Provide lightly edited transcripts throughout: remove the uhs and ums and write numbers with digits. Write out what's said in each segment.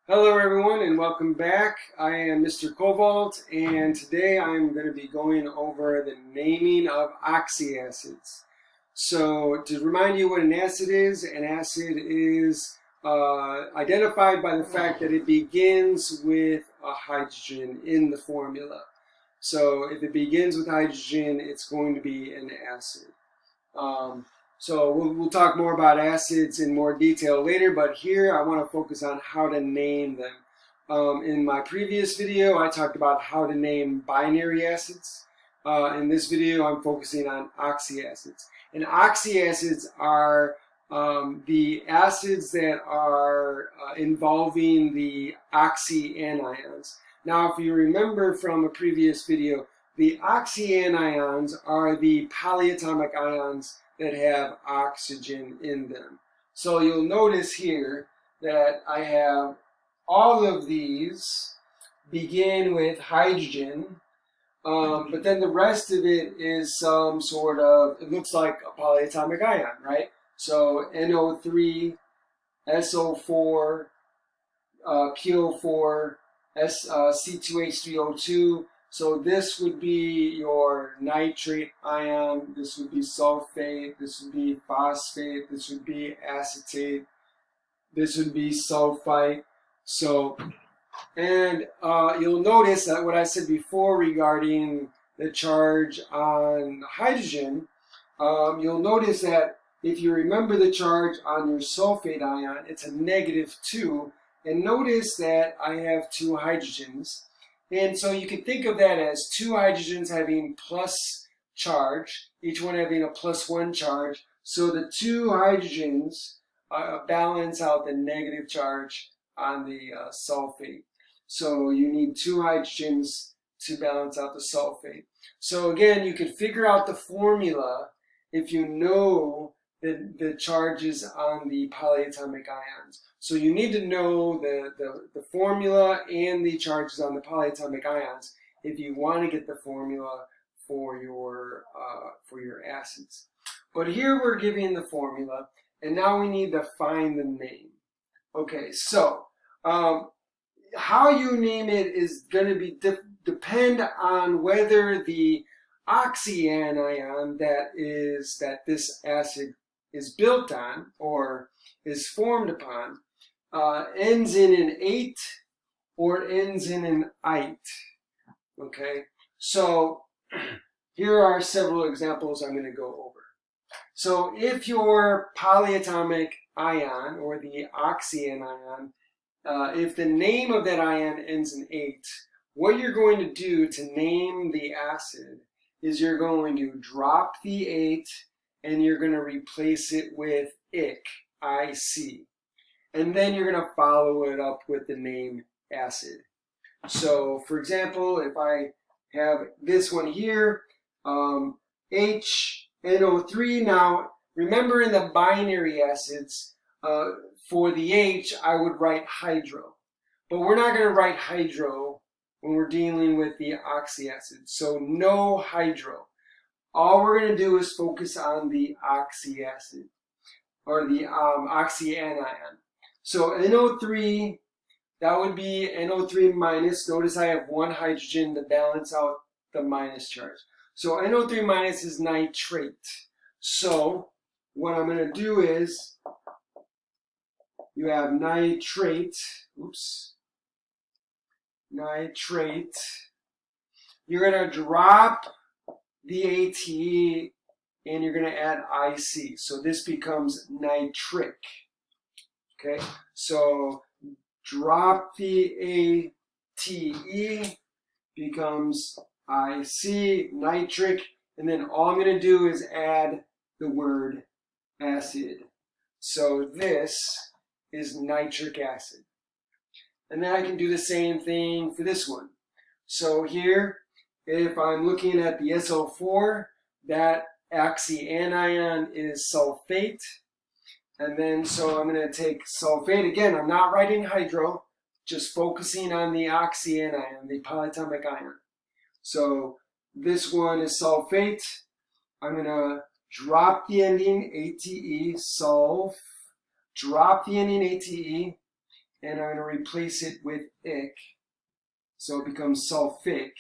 Hello everyone and welcome back. I am Mr. Cobalt and today I'm going to be going over the naming of oxyacids. So to remind you what an acid is identified by the fact that it begins with a hydrogen in the formula. So if it begins with hydrogen, it's going to be an acid. So we'll talk more about acids in more detail later, but here I want to focus on how to name them. In my previous video, I talked about how to name binary acids. In this video, I'm focusing on oxyacids. And oxyacids are the acids that are involving the oxyanions. Now, if you remember from a previous video, the oxyanions are the polyatomic ions that have oxygen in them. So you'll notice here that I have all of these begin with hydrogen, but then the rest of it is some sort of, it looks like a polyatomic ion, right? So NO3, SO4, PO4, C2H3O2. So this would be your nitrate ion, this would be sulfate, this would be phosphate, this would be acetate, this would be sulfite. So, and you'll notice that what I said before regarding the charge on hydrogen, you'll notice that if you remember the charge on your sulfate ion, it's a -2. And notice that I have two hydrogens. And so you can think of that as two hydrogens having plus charge, each one having a +1 charge. So the two hydrogens balance out the negative charge on the sulfate. So you need two hydrogens to balance out the sulfate. So again, you can figure out the formula if you know the charges on the polyatomic ions. So you need to know the formula and the charges on the polyatomic ions if you want to get the formula for your acids. But here we're giving the formula, and now we need to find the name. Okay, so how you name it is going to be depend on whether the oxyanion that this acid is built on or is formed upon ends in an ate or ends in an ite. Okay, so here are several examples I'm going to go over. So if your polyatomic ion or the oxyanion, if the name of that ion ends in ate, what you're going to do to name the acid is you're going to drop the ate and you're going to replace it with ic, I-C. And then you're going to follow it up with the name acid. So, for example, if I have this one here, HNO3. Now, remember in the binary acids, for the H, I would write hydro. But we're not going to write hydro when we're dealing with the oxyacids. So, no hydro. All we're going to do is focus on the oxyacid, or the oxyanion. So NO3, that would be NO3 minus. Notice I have one hydrogen to balance out the minus charge. So NO3 minus is nitrate. So what I'm going to do is, you have nitrate, nitrate. You're going to drop the ATE and you're going to add IC. So this becomes nitric. Okay, so drop the ATE becomes IC, nitric, and then all I'm going to do is add the word acid. So this is nitric acid. And then I can do the same thing for this one. So here, if I'm looking at the SO4, that oxyanion is sulfate. And then, so I'm going to take sulfate. Again, I'm not writing hydro, just focusing on the oxyanion, the polyatomic ion. So this one is sulfate. I'm going to drop the ending ATE, sulf, drop the ending ATE, and I'm going to replace it with ic, so it becomes sulfic,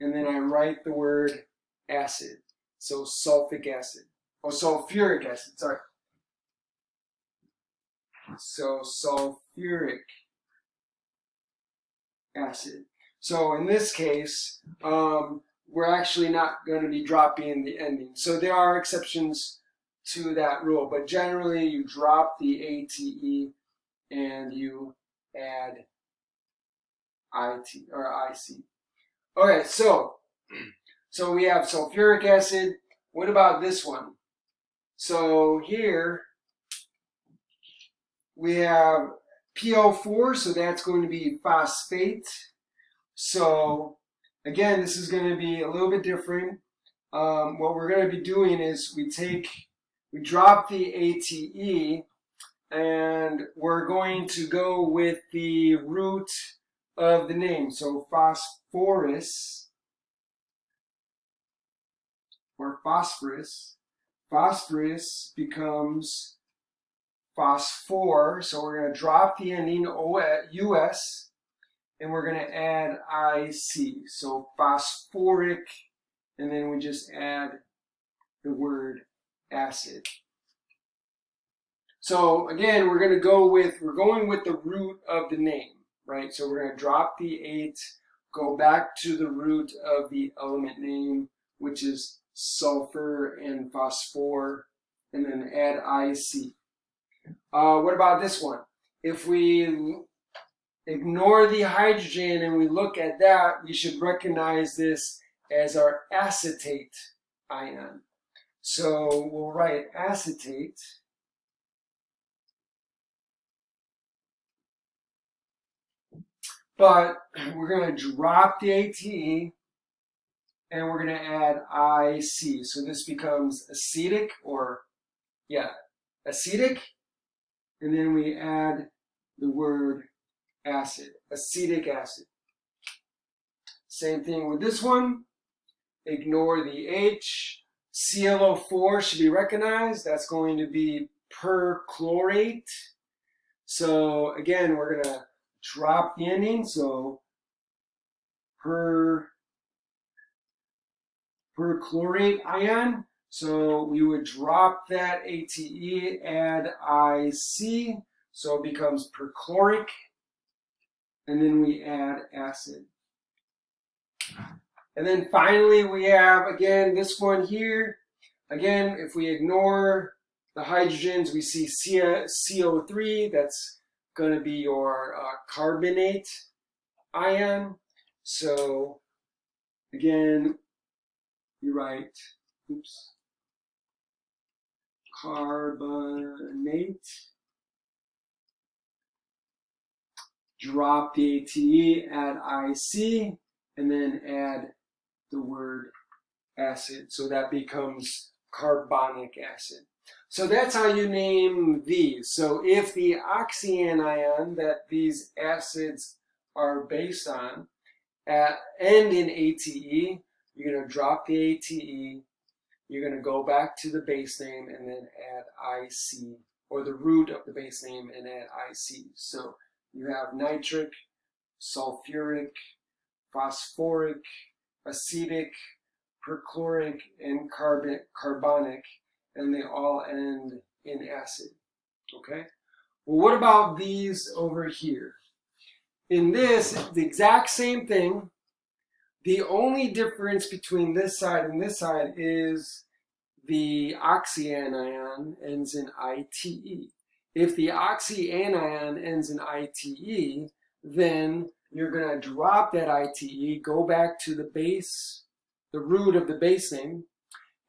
and then I write the word acid, so sulfic acid, or sulfuric acid, sorry. So sulfuric acid. So in this case, we're actually not going to be dropping the ending. So there are exceptions to that rule, but generally you drop the ATE and you add IT or IC. Okay, so we have sulfuric acid. What about this one? So here we have PO4, so that's going to be phosphate. So again, this is going to be a little bit different. What we're going to be doing is we drop the ATE, and we're going to go with the root of the name. So phosphorus, or phosphorus. Phosphorus becomes phosphor, so we're going to drop the ending US, and we're going to add IC, so phosphoric, and then we just add the word acid. So again, we're going with the root of the name, right? So we're going to drop the 8, go back to the root of the element name, which is sulfur and phosphor, and then add IC. What about this one? If we ignore the hydrogen and we look at that, we should recognize this as our acetate ion. So we'll write acetate. But we're going to drop the ATE and we're going to add IC. So this becomes acetic, acetic. And then we add the word acid, acetic acid. Same thing with this one. Ignore the H. ClO4 should be recognized. That's going to be perchlorate. So again, we're going to drop the ending. So perchlorate ion. So we would drop that ATE, add IC, so it becomes perchloric, and then we add acid. And then finally we have, again, this one here. Again, if we ignore the hydrogens, we see CO3, that's going to be your carbonate ion. So again, you write, carbonate, drop the ATE, add IC, and then add the word acid. So that becomes carbonic acid. So that's how you name these. So if the oxyanion that these acids are based on end in ATE, you're going to drop the ATE, you're going to go back to the base name and then add IC, or the root of the base name and add IC. So you have nitric, sulfuric, phosphoric, acetic, perchloric, and carbonic, and they all end in acid. Okay? Well, what about these over here? In this, the exact same thing. The only difference between this side and this side is the oxyanion ends in ITE. If the oxyanion ends in ITE, then you're going to drop that ITE, go back to the base, the root of the base name,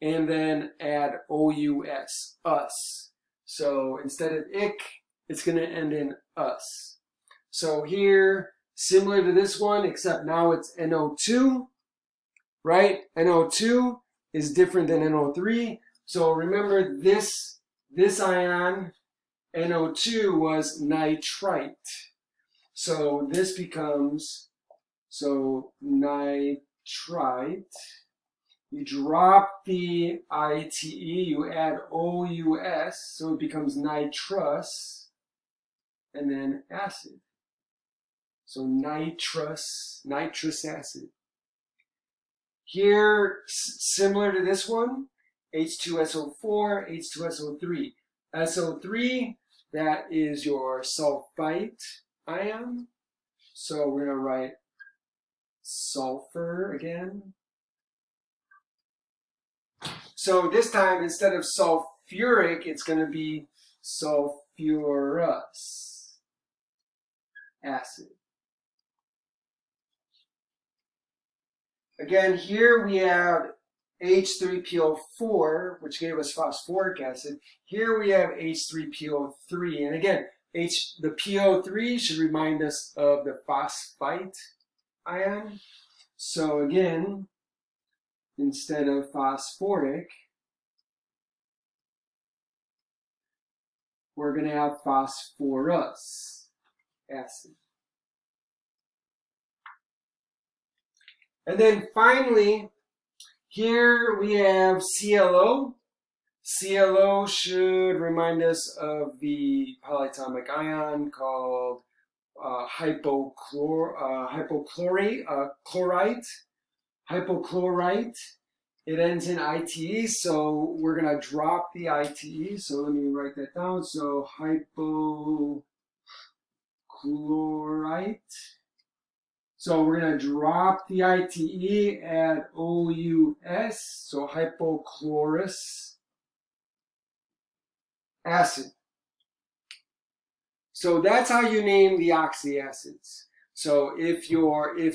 and then add OUS, us. So instead of ic, it's going to end in us. So here, similar to this one, except now it's NO2, right? NO2 is different than NO3. So remember this ion, NO2, was nitrite. So this becomes, nitrite. You drop the ITE, you add OUS, so it becomes nitrous. and then acid. So nitrous acid. Here, similar to this one, H2SO4, H2SO3. SO3, that is your sulfite ion. So we're going to write sulfur again. So this time, instead of sulfuric, it's going to be sulfurous acid. Again, here we have H3PO4, which gave us phosphoric acid. Here we have H3PO3. And again, the PO3 should remind us of the phosphite ion. So again, instead of phosphoric, we're going to have phosphorus acid. And then finally, here we have ClO. ClO should remind us of the polyatomic ion called hypochlorite. It ends in ITE, so we're going to drop the ITE. So let me write that down. So hypochlorite. So we're going to drop the ITE, add OUS, so hypochlorous acid. So that's how you name the oxyacids. So if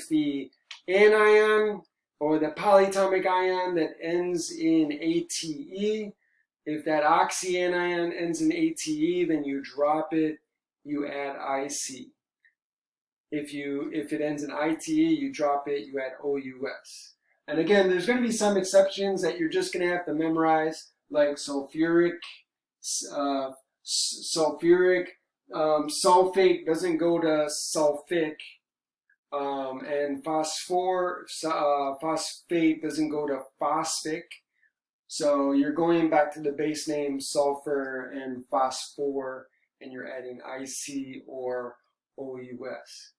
the anion or the polyatomic ion that ends in ATE, if that oxyanion ends in ATE, then you drop it, you add IC. If it ends in ITE, you drop it, you add OUS. And again, there's going to be some exceptions that you're just going to have to memorize, like sulfuric, sulfate doesn't go to sulfic, and phosphate doesn't go to phosphic. So you're going back to the base name sulfur and phosphor, and you're adding IC or OUS.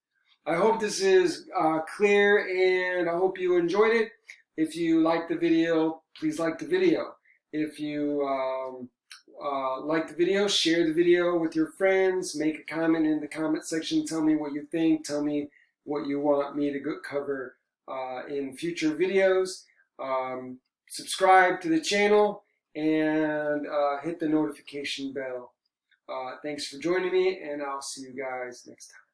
I hope this is clear, and I hope you enjoyed it. If you liked the video, please like the video. If you like the video, share the video with your friends. Make a comment in the comment section. Tell me what you think. Tell me what you want me to cover in future videos. Subscribe to the channel and hit the notification bell. Thanks for joining me, and I'll see you guys next time.